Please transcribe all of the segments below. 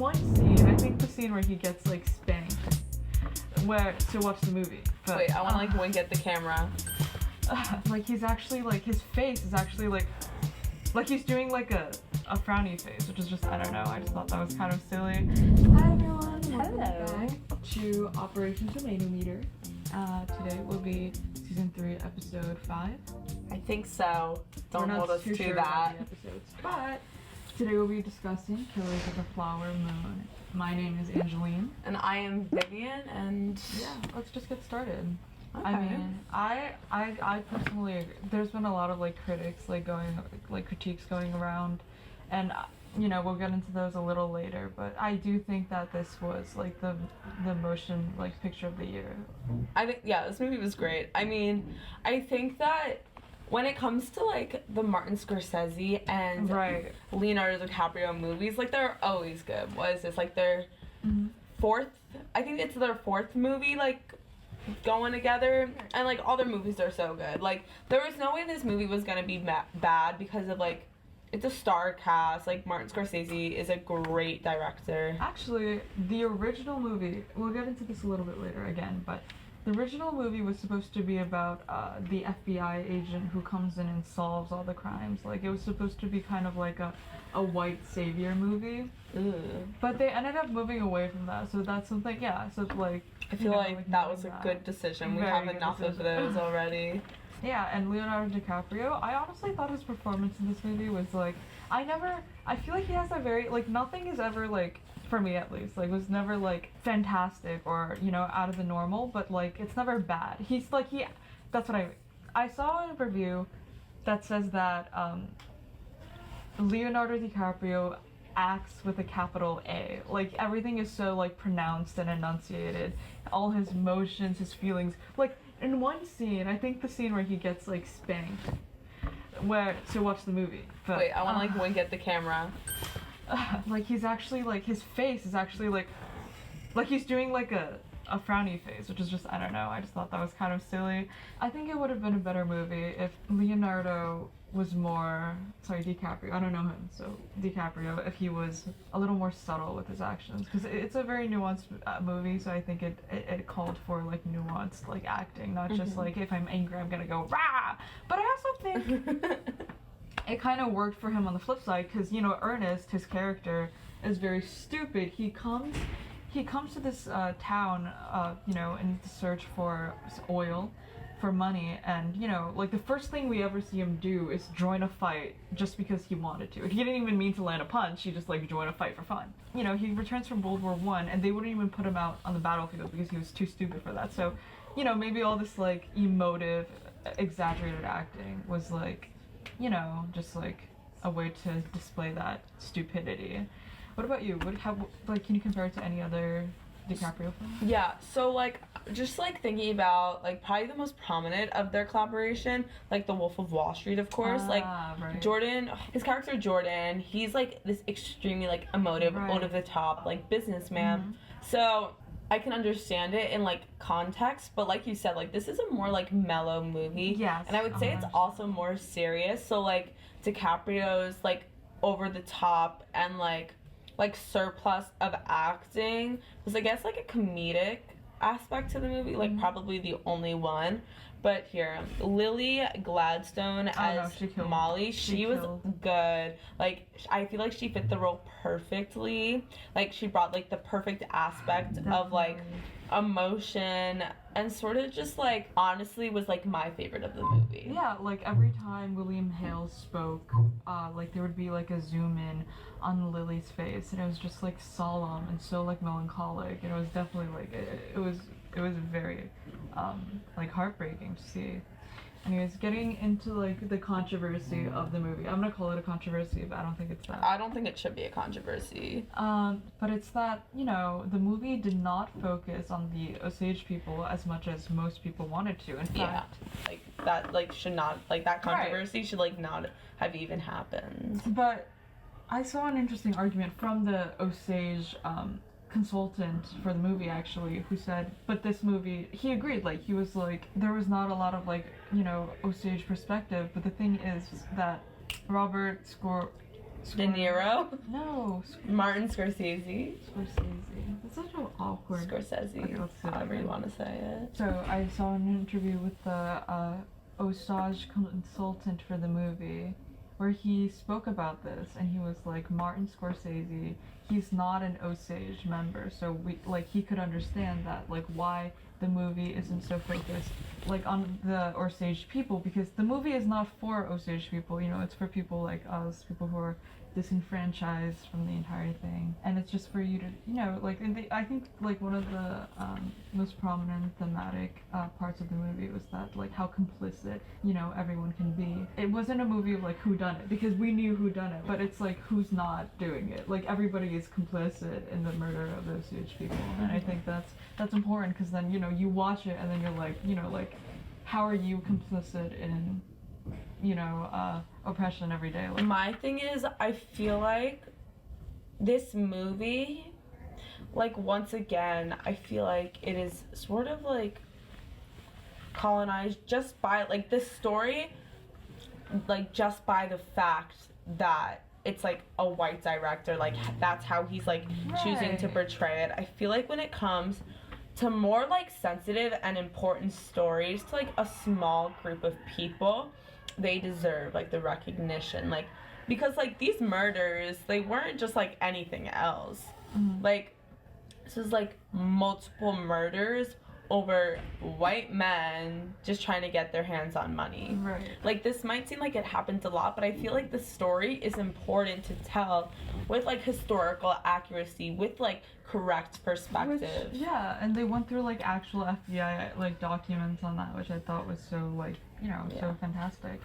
one scene, I think the scene where he gets like spanked, where to watch the movie. But, wait, I want to like wink at the camera. Like he's actually like his face is actually like he's doing like a frowny face, which is just, I don't know. I just thought that was kind of silly. Hi everyone. Hello. Welcome back to Operation Tomato Meter. Today will be season 3, episode 5. I think so. Don't We're not hold us too to sure that. about the episodes, but today we'll be discussing Killers of the Flower Moon. My name is Angeline. And I am Vivian, and Yeah, let's just get started. okay. I mean, I personally agree. There's been a lot of like critics critiques going around, and you know, we'll get into those a little later, but I do think that this was like the motion like picture of the year. I think, yeah, this movie was great. I mean, I think that when it comes to like the Martin Scorsese and Right. Leonardo DiCaprio movies, like they're always good. What is this, like their fourth? I think it's their fourth movie like going together, and like all their movies are so good. Like there was no way this movie was gonna be bad because of like it's a star cast. Like Martin Scorsese is a great director. Actually, the original movie, we'll get into this a little bit later again, but the original movie was supposed to be about the FBI agent who comes in and solves all the crimes. Like, it was supposed to be kind of like a white savior movie. Ugh. But they ended up moving away from that, so that's something, yeah, so like... I feel like that was a good decision. We Very have good enough decision. of those already. Yeah, and Leonardo DiCaprio, I honestly thought his performance in this movie was like... I feel like he has a very, like, nothing is ever, like, for me at least, like, was never, like, fantastic or, you know, out of the normal, but, like, it's never bad. He's, like, that's what I saw a review that says that, Leonardo DiCaprio acts with a capital A. Like, everything is so, like, pronounced and enunciated. All his motions, his feelings. Like, in one scene, I think the scene where he gets, like, spanked, to watch the movie. But, Wait, I want to, like, wink at the camera. Like, he's actually, like, his face is actually, like he's doing, like, a frowny face, which is just, I don't know, I just thought that was kind of silly. I think it would have been a better movie if Leonardo was more, DiCaprio, I don't know him, so DiCaprio, if he was a little more subtle with his actions, because it's a very nuanced movie, so I think it called for, like, nuanced, like, acting, not just, like, if I'm angry, I'm gonna go, rah! But I also think it kind of worked for him on the flip side, because, you know, Ernest, his character, is very stupid. He comes to this town, you know, in the search for oil, for money, and, you know, like, the first thing we ever see him do is join a fight just because he wanted to. He didn't even mean to land a punch, he just, like, joined a fight for fun. You know, he returns from World War I, and they wouldn't even put him out on the battlefield because he was too stupid for that. So, you know, maybe all this, like, emotive, exaggerated acting was, like, you know, just, like, a way to display that stupidity. What about you? Can you compare it to any other DiCaprio film? Yeah, so, like, just, like, thinking about, like, probably the most prominent of their collaboration, like, The Wolf of Wall Street, of course. Like, right. Jordan, his character Jordan, he's, like, this extremely, like, emotive, Right. over-the-top, like, businessman. So I can understand it in, like, context, but like you said, like, this is a more, like, mellow movie. Yes. And I would say it's also more serious. So, like, DiCaprio's, like, over-the-top and, like, surplus of acting was, I guess, like, a comedic aspect to the movie, like, probably the only one. But here, Lily Gladstone as Molly, she was good. Like, I feel like she fit the role perfectly. Like, she brought, like, the perfect aspect of, like, emotion, and sort of just, like, honestly was, like, my favorite of the movie. Yeah, like, every time William Hale spoke, like, there would be, like, a zoom in on Lily's face, and it was just, like, solemn and so, like, melancholic, and it was definitely, like, it was very, like, heartbreaking to see. Anyways, getting into, like, the controversy of the movie. I'm gonna call it a controversy, but I don't think it's that. I don't think it should be a controversy. But it's that, you know, the movie did not focus on the Osage people as much as most people wanted to. In fact, like, that, like, should not, like, that controversy should, like, not have even happened. But I saw an interesting argument from the Osage, consultant for the movie, actually, who said, but this movie, he agreed, like, he was like, there was not a lot of, like, you know, Osage perspective, but the thing is that Robert De Niro. No. Martin Scorsese. That's such an awkward. Scorsese. Okay, let's do that However you again. want to say it. So I saw an interview with the Osage consultant for the movie, where he spoke about this, and he was like, Martin Scorsese, he's not an Osage member, so he could understand that, like, why the movie isn't so focused, like, on the Osage people, because the movie is not for Osage people, you know, it's for people like us, people who are disenfranchised from the entire thing, and it's just for you to, you know, like, I think, like, one of the most prominent thematic parts of the movie was that, like, how complicit, you know, everyone can be. It wasn't a movie of, like, who done it, because we knew who done it, but it's like, who's not doing it? Like, everybody is complicit in the murder of those huge people, and I think that's important, because then, you know, you watch it, and then you're like, you know, like, how are you complicit in, you know, oppression every day? Like, my thing is, I feel like this movie, like, once again, I feel like it is sort of, like, colonized just by, like, this story, like, just by the fact that it's, like, a white director, like, that's how he's, like, choosing to portray it. I feel like when it comes to more, like, sensitive and important stories to, like, a small group of people, they deserve, like, the recognition, like, because, like, these murders, they weren't just, like, anything else. Like, this is, like, multiple murders over white men just trying to get their hands on money. right. Like, this might seem like it happens a lot, but I feel like the story is important to tell with, like, historical accuracy, with, like, correct perspective. Yeah, and they went through, like, actual FBI, like, documents on that, which I thought was so, like, you know, so fantastic.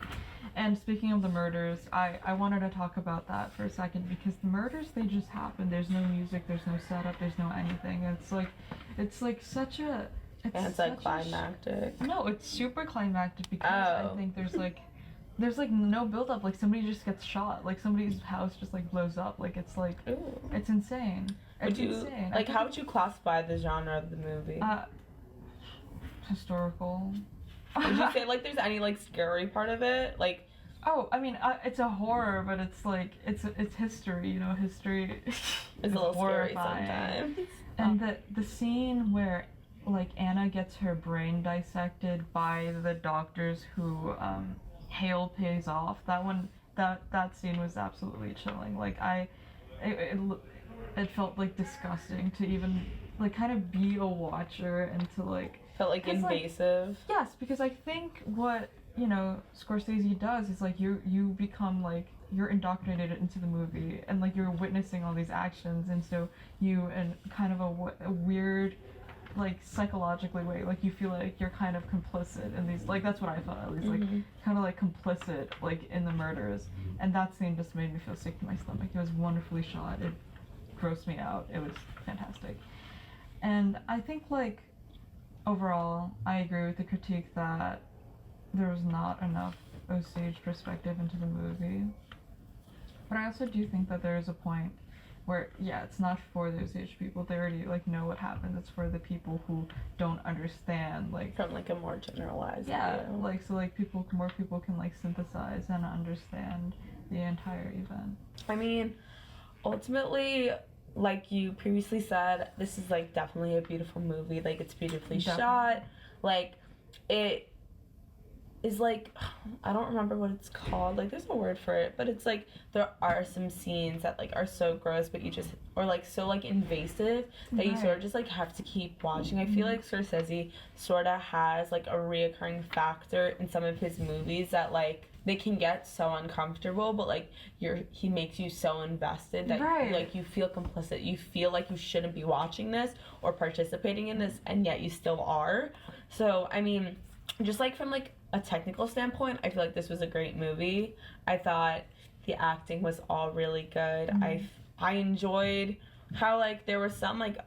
And speaking of the murders, I wanted to talk about that for a second, because the murders, they just happen. There's no music, there's no setup, there's no anything. It's like such a... It's like climactic. No, it's super climactic, because I think there's like no build up. Like, somebody just gets shot. Like, somebody's house just, like, blows up. Like, it's like, it's insane. It's insane. Like, how would you classify the genre of the movie? Historical. Would you say, like, there's any, like, scary part of it? Like, oh, I mean, it's a horror, but it's like, it's history, you know, history it's is a little horrifying. scary sometimes. And the scene where, like, Anna gets her brain dissected by the doctors who Hale pays off, that scene was absolutely chilling. Like, it felt, like, disgusting to even, like, kind of be a watcher, and to, like, Felt, like, invasive. Like, yes, because I think what, you know, Scorsese does is, like, you become, like, you're indoctrinated into the movie, and, like, you're witnessing all these actions, and so you, in kind of a weird, like, psychologically way, like, you feel like you're kind of complicit in these, like, that's what I felt, at least, like, kind of, like, complicit, like, in the murders, and that scene just made me feel sick to my stomach. It was wonderfully shot, it grossed me out, it was fantastic. And I think, like, overall, I agree with the critique that there was not enough Osage perspective into the movie, but I also do think that there is a point where, yeah, it's not for the Osage people. They already, like, know what happened. It's for the people who don't understand, like, from, like, a more generalized view. Like, so, like, more people can, like, synthesize and understand the entire event. I mean, ultimately, like you previously said, this is, like, definitely a beautiful movie. Like, it's beautifully shot. Like, it is, like, I don't remember what it's called. Like, there's a word for it, but it's, like, there are some scenes that, like, are so gross, but you just, or, like, so, like, invasive that you sort of just, like, have to keep watching. I feel like Scorsese sort of has, like, a reoccurring factor in some of his movies that, like, they can get so uncomfortable, but, like, he makes you so invested that like, you feel complicit. You feel like you shouldn't be watching this or participating in this, and yet you still are. So, I mean, just, like, from, like, a technical standpoint, I feel like this was a great movie. I thought the acting was all really good. I enjoyed how, like, there were some, like,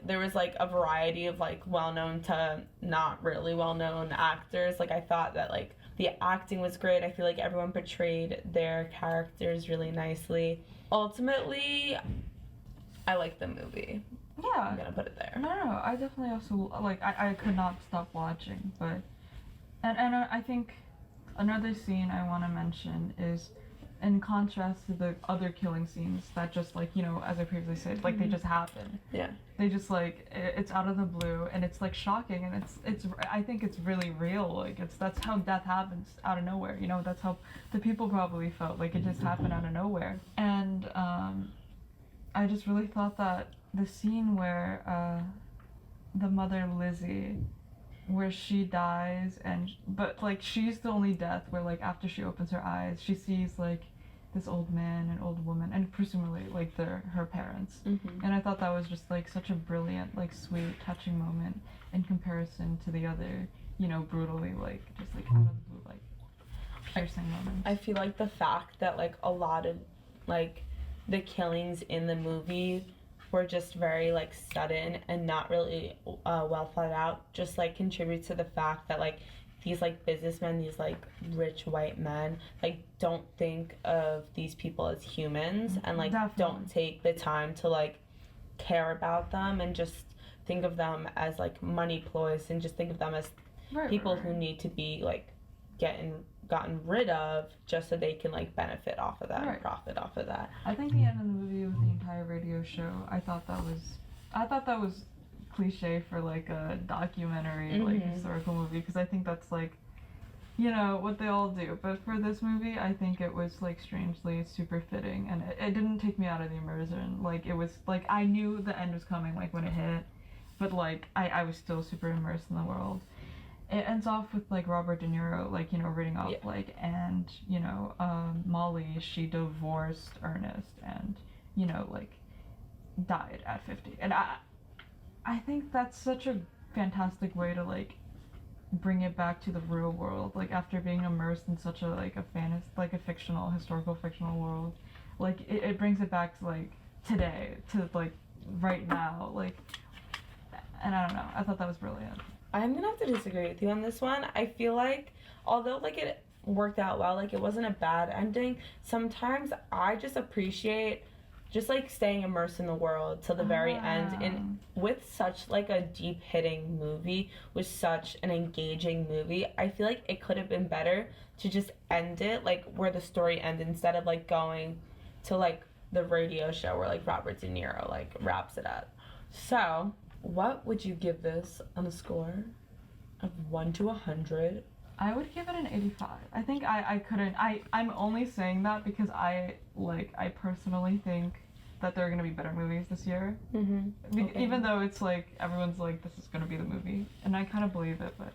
there was, like, a variety of, like, well-known to not really well-known actors. Like, I thought that, like, the acting was great. I feel like everyone portrayed their characters really nicely. Ultimately, I like the movie. Yeah. I'm gonna put it there. No, I definitely also, like, I could not stop watching, but, and I think another scene I want to mention is in contrast to the other killing scenes that just like, you know, as I previously said, like they just happen. Yeah. They just like it's out of the blue and it's like shocking and it's I think it's really real. Like that's how death happens out of nowhere. You know, that's how the people probably felt, like it just happened out of nowhere. And I just really thought that the scene where the mother Lizzie, where she dies but like she's the only death where like after she opens her eyes she sees like this old man and old woman and presumably like her parents. And I thought that was just like such a brilliant, like sweet, touching moment in comparison to the other, you know, brutally like just like out of the blue like piercing moments. I feel like the fact that like a lot of like the killings in the movie were just very like sudden and not really well thought out just like contributes to the fact that like these like businessmen, these like rich white men, like don't think of these people as humans and like don't take the time to like care about them and just think of them as like money ploys and just think of them as people who need to be like gotten rid of just so they can like benefit off of that and profit off of that. I think the end of the movie with the entire radio show, I thought that was cliche for like a documentary like historical movie, because I think that's like, you know, what they all do, but for this movie I think it was like strangely super fitting and it didn't take me out of the immersion. Like it was like I knew the end was coming like when it hit, but like I was still super immersed in the world. It ends off with like Robert De Niro like, you know, reading off like, and you know Molly, she divorced Ernest and, you know, like died at 50, and I think that's such a fantastic way to like bring it back to the real world, like after being immersed in such a like a historical fictional world, like it brings it back to like today, to like right now, like, and I don't know, I thought that was brilliant. I'm gonna have to disagree with you on this one. I feel like although like it worked out well, like it wasn't a bad ending, sometimes I just appreciate just like staying immersed in the world till the very end. And with such like a deep hitting movie, with such an engaging movie, I feel like it could have been better to just end it like where the story ended instead of like going to like the radio show where like Robert De Niro like wraps it up. So what would you give this on a score of 1 to 100? I would give it an 85. I think I'm only saying that because I personally think that there are going to be better movies this year. Okay. Even though it's like, everyone's like, this is going to be the movie. And I kind of believe it, but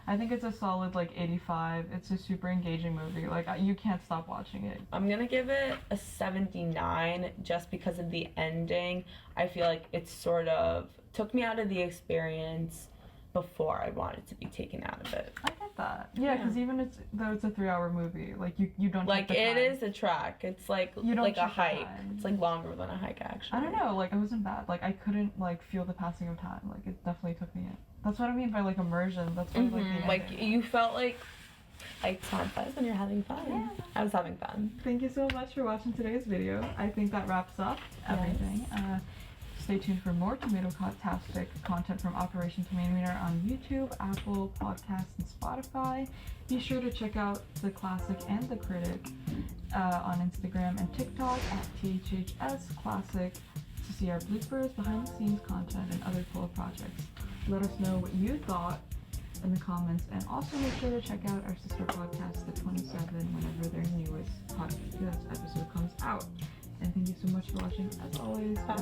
I think it's a solid like 85. It's a super engaging movie. Like you can't stop watching it. I'm going to give it a 79 just because of the ending. I feel like it sort of took me out of the experience before I wanted to be taken out of it. I get that. Yeah, because even though it's a 3-hour movie, like you don't like take the it time. Is a track. It's like you don't like a take the hike. time. It's like longer than a hike actually. I don't know. Like it wasn't bad. Like I couldn't like feel the passing of time. Like it definitely took me in. That's what I mean by like immersion. That's what like the you felt like time flies when you're having fun. Yeah. I was having fun. Thank you so much for watching today's video. I think that wraps up everything. Yes. Stay tuned for more tomato-tastic content from Operation Tomato Meter on YouTube, Apple Podcasts, and Spotify. Be sure to check out The Classic and The Critic on Instagram and TikTok at THHS Classic to see our bloopers, behind-the-scenes content, and other cool projects. Let us know what you thought in the comments, and also make sure to check out our sister podcast, The 27, whenever their newest podcast episode comes out. And thank you so much for watching. As always, bye.